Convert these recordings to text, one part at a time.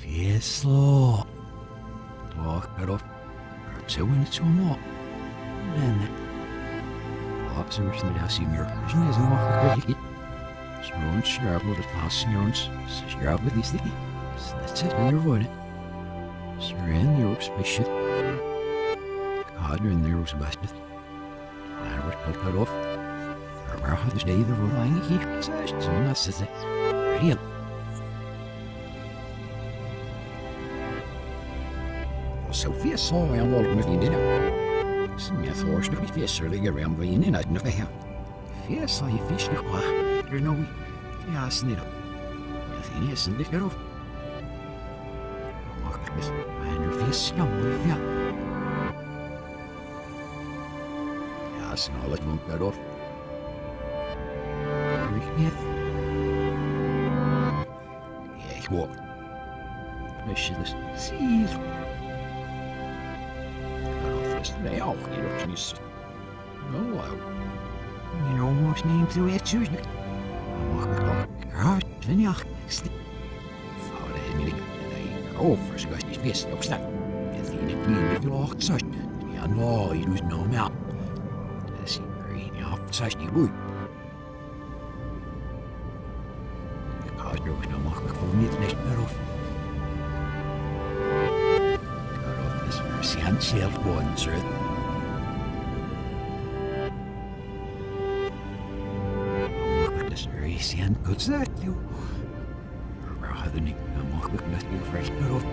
Fieslo. Walk two and two more. Men. Observers med deres senior. Sådan er så nok ikke. Småen skærper det fast seniorens. Skærper det stikke. Snart er det vundet. Så er det jo specielt. Harder in there was basket. I would cut off. Or how the day the rolling here. So that's it. Real. Sophia saw I walked with you. Some of forced to be fiercely around the inn, and I'd never have. Fierce, I fish the qua. There's no way. Yeah, snip. Nothing is in the girl. Marcus, I know fish number, yeah. Yes, and all it won't get off. Yeah, he walked. I should have seen. They all get up to this. No, you know, what's name through it, too. I'm walking along. God, then you're thought I mean, oh, first got his face, looks that. It's in a clean little locked such. Yeah, no, he was no mouth. That's it, very off such the wood. The car drove no more for me the next bit off. Sian self one, sir. This very sian goods that you. Rather than I'm walking with you fresh put off.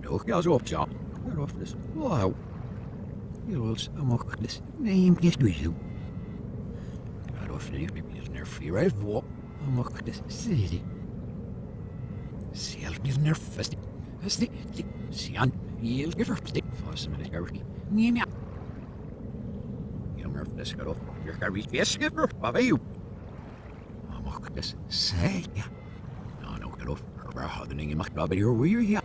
No, guys, up, John. Get off this. Wow. You will, I'm walking this. Name gets with you. Get off the near fear of walk. I'm walking this city. Self is nervous. Stick. Sian, he'll give her stick. Fast a minute, Gary. Nia. You're nervous, get off. You're Gary's best skipper. What about you? I'm not going to say. No, get off. Her hardening in my club, you're weird, yeah.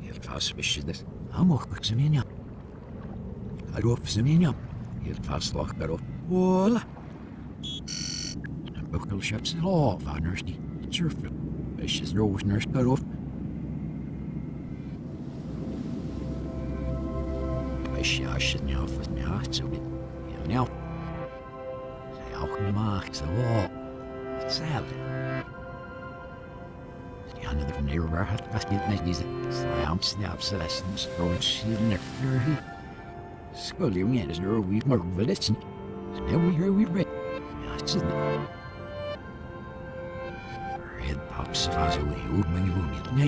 He'll fast fish this. I'm not going to mean ya. Get off, Siminia. He'll fast lock, get off. Voila. And buckle ships it off, our nursey. Surfing. She's rose nurse got off. I should know for now, so you know. Say, how can the marks the wall? It's sad. The other from near had got it like these snaps, lessons, going shooting their flurry. Skull, you mean, there's no we've more village. Now we hear we read. That's it. Pops faz o rio bem bonito, né?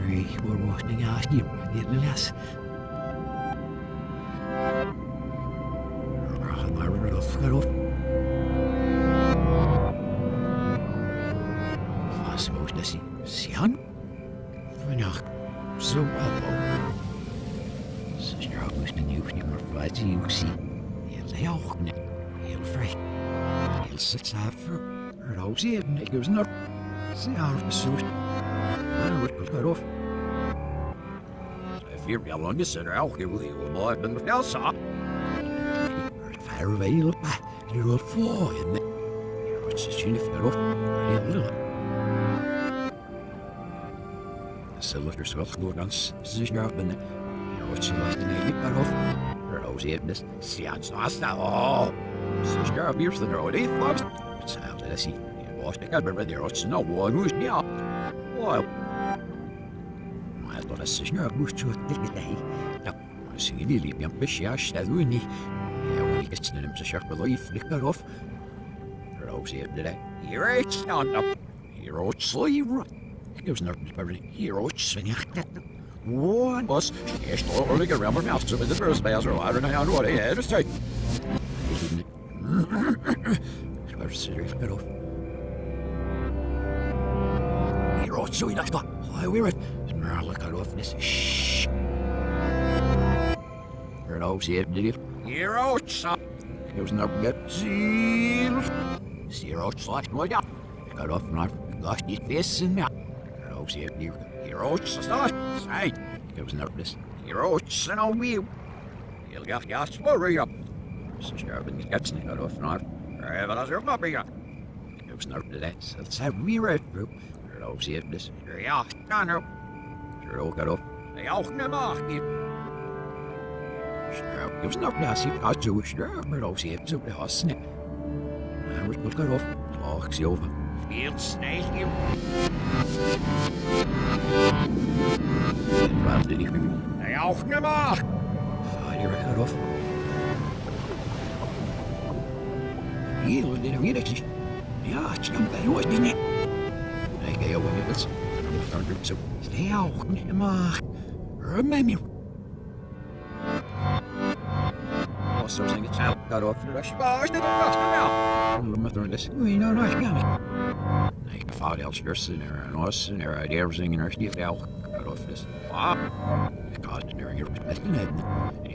Ai, vou mostrar aqui, ele las. Marvel Faro. Faz mostrar assim, Sian. Vanach, so well. Sister, I was in you, you were right, you see. Heel vrij. Heel zit voor roos hier. Ik was nog. Ze houdt me zo. Maar wat komt erop? Vier jaar lang is er ook heel mooi. Ik ben nog wel zo. Farewell op mij. Je wordt voor je. Wat is je niet erop? Heel veel. Silver Swellgans, Zishnarben, what's the last name cut off? Roseatness, Sians Nasta, oh, Zishnar beers the road, 8 flubs. Sounds like I see. Lost the cabin with your oats, no one who's near. Well, I thought a Zishnar moved to a day. Now, I see you nearly be ambitious, that we need. Yeah, when he gets to them to sharp life, they cut off. Roseat today. Here it's stand up. Here oats sleeve. There's no hero swinging. One was just rolling around my mouth with the first pass or I don't know what I had to say. Serious bit of hero so enough. I wear it. Look out of this. Shh. Hello, see it, did you? Hero, son. It was not yet. Zero slash my up. Got off and I've lost his face in there. Heroes, start. Say, it was nervous. Heroes, and all we. You'll get gas for you. So Sherman gets it got off and on. Rather as your puppy. It was nervous that. So let's have me right through. Heroes, see it this. Yeah, Connor. Sure, got off. They all never. It was not nasty. I do sure, but I'll see it. So the horse snap. I was not got off. Oh, it's over. Field snake you. Wat did you? They auch never. Fire cut off. Heel did a minute. Ja, it's come by what didn't it? I gave away with it. I'm not so. They auch never. Remember. Also, sing it out. Cut off the rush. Oh, it's not now. Mother in this. We know not coming. Ik fout als er en os en er idee zingen er stief al cut off this. Ah, ik had er hier met net.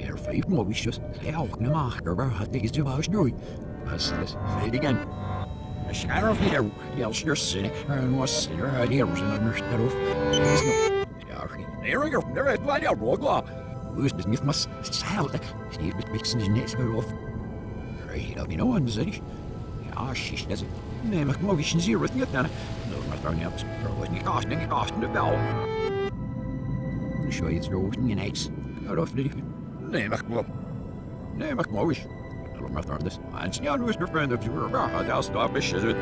Er vijf mobies elk na maker waar had ik zo huis doen. As this fade again. A shadow of the yells your sin and was in her idea was in her cut off. Ja, there you go. There is blood out roll. Who's this niet mas child. Steve met mixing his net cut off. Right, I'll be no one said. Ja, she's doesn't. Nee, maar mooi is een zero niet dan. No, maar daar niet. Er was niet kosten de bel. Show je het roos niet eens. Uit of niet. Nee, maar klopt. Nee, maar mooi is. No, maar daar dus. En ja, nu is de vriend op je rug. Dat stop is het.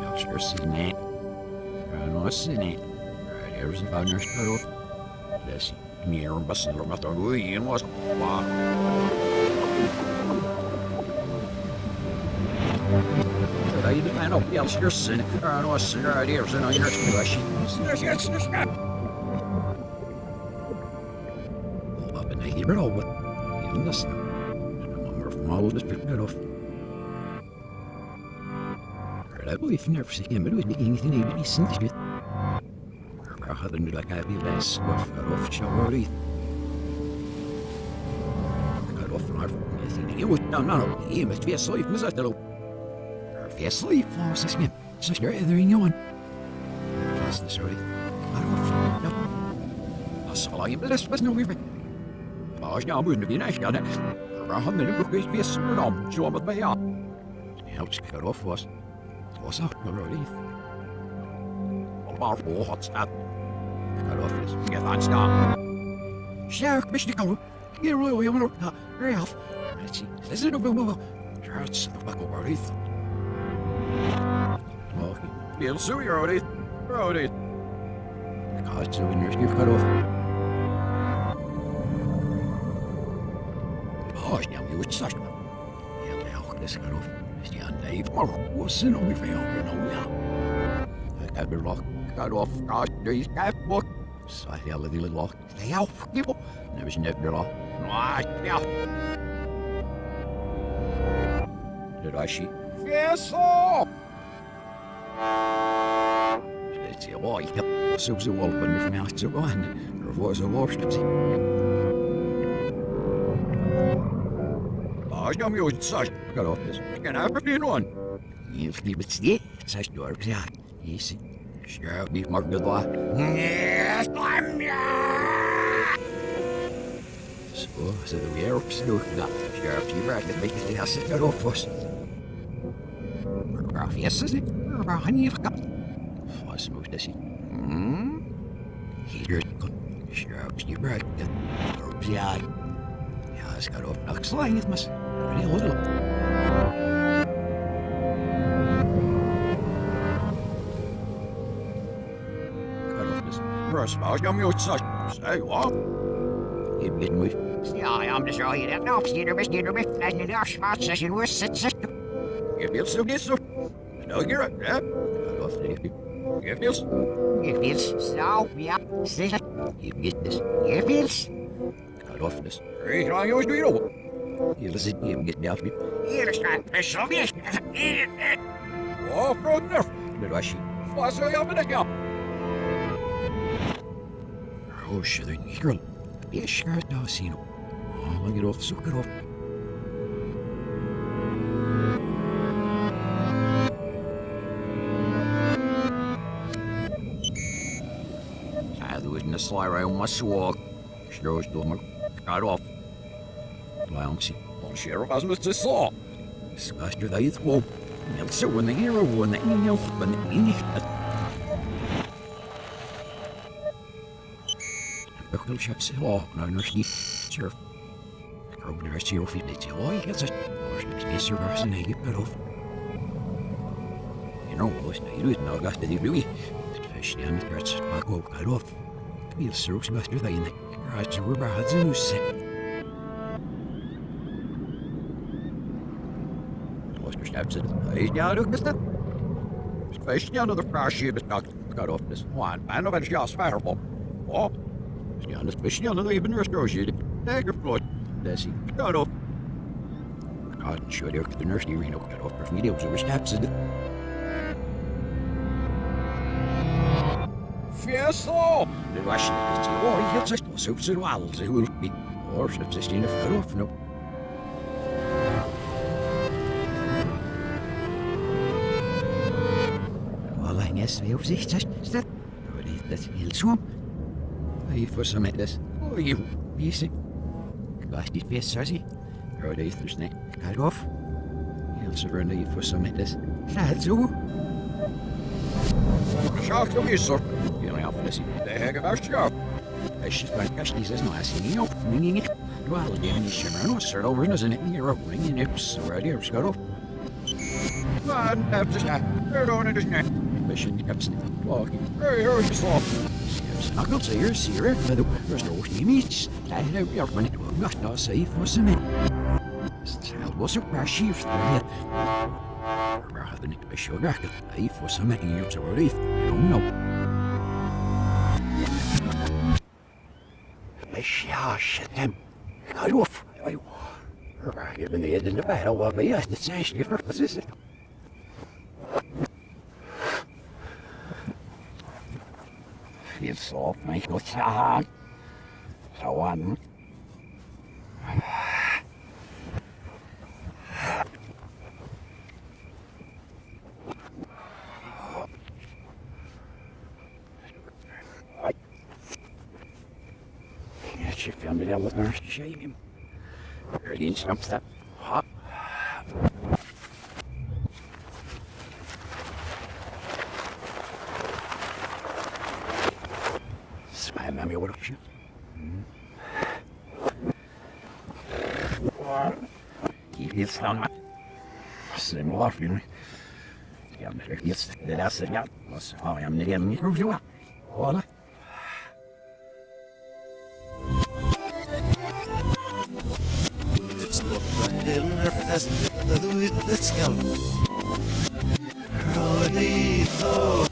Ja, sure zien nee. En was zien nee. Er is een partner spel. Dus meer een bassen maar daar hoe je was. Wow. I didn't know. Yes, you're sin. I know sin. Right here, sin on your flesh. Yes. Up in the heat, but over. Even this. Number from all this bit off. I believe never see him, but it was making anything even since it. I had to do like I be less stuff off shower. Got off and I think it was no. He must be asleep, Miss Atelo. Asleep, falls asleep. Sister, there ain't no one. That's the story. I don't know. I saw you, but this was no river. I was now moving to be nice, got it. Around the little face be a sword on, show up with my arm. Helps cut off was. What's up, already? About 4 hot stop. Cut off this. Get that stop. Sheriff, Mr. Color. Get away, Ralph. Let's see. Listen to me. That's the buckle, already. You'll sue your Odie. God, so when you're cut off. Oh, now we would such. Yeah, now this cut off. Stand Dave. What's in over here? No, I got the lock. Cut off. God, there's cat book. So I fell a little lock. Stay out, people. Never snipped it off. Now. Did I see? Yes, sir. It's a boy. So open with mouth to one. Her voice of worship. Oh, no, you such. Got off this. Can I have been one? If you would see, such doors. Yeah. Easy. Sure, be more good luck. Yes, I'm so the way up, so that. Sure, if you right, that makes it has to go off us. Yes, is it? Honey, smooth this. Here's sharp, you right. Ja, jag ska då axla inget mas. Det är little. Rösmas, jag måste säga vad? Det blir mig. Ja, I'm just right. No, Peter, and the Ashmat session was set. Jag vill så det så. Nå, gör det. Ja, jag vill. It feels so, yeah, sit. You get this. It feels. Cut off this. Hey, can I always do it all? You listen, you get down. Here's that special dish. Oh, from there. But I see. What's the up in the job? Oh, shit, you're. Yeah, sure, no, see, no. Oh, I'll get off, so get off. There wasn't a sly around my swag. Sure, still my cut off. Well, see, on Sheriff, I was just saw. Scaster, they throw. And so when the hero won the email, when the email. Local chefs, oh, no, no, Sheriff. Probably the rest of your feet, they say, oh, he gets it. Or it's a person, they get cut off. You know, what's not you do, no, got to do it. Fish down the threats, back over, cut off. We'll search master they in the garage to rubber heads and set. What's your steps in? He's down to Mister. Fish down to the crash ship is not cut off this one. I know that's just fireball. Oh, it's down this fish down to the even restoration. Take your foot. That's he. Cut off. God, sure, they're the nursery reno cut off for me. There was over steps in it. Fiesta! Det var inte till år helt sett och så ser du alls hur vi har sett sig in för off nu. Alla hennes är uppsikt så det är helt så. Jag får som det. Oj, vi ser. Gast det fest så sig. Hör det just nu. Cut off. Helt så runda jag får som det. Så. Shark to so. Det här är värst jag. Jag ska kanske inte säga något sen jag ringing it. Well, det är shimmer och så över och sen är det ringing it så där det ska då. Man, det är så här. Då är det snä. Mission caps. Walking. Hey, hur så? Jag kan säga ser det med det står snimis. Det är jag men det var inte safe för sig. Det var så crashift det. Rather than a sugar, I for some years already. I don't know. Ja, shit, him. Cut off. Even the end in the battle, well, but yes, it's actually for position. Feels soft, make no sound. So on. She found it out with her. Shame him. Her didn't stump that. Hop. Smile, mommy, what up, you? He feels down. Same off, you know. Yeah, but he's the last thing out. I am the enemy. Who's you? Hola. Let's go. Rodito.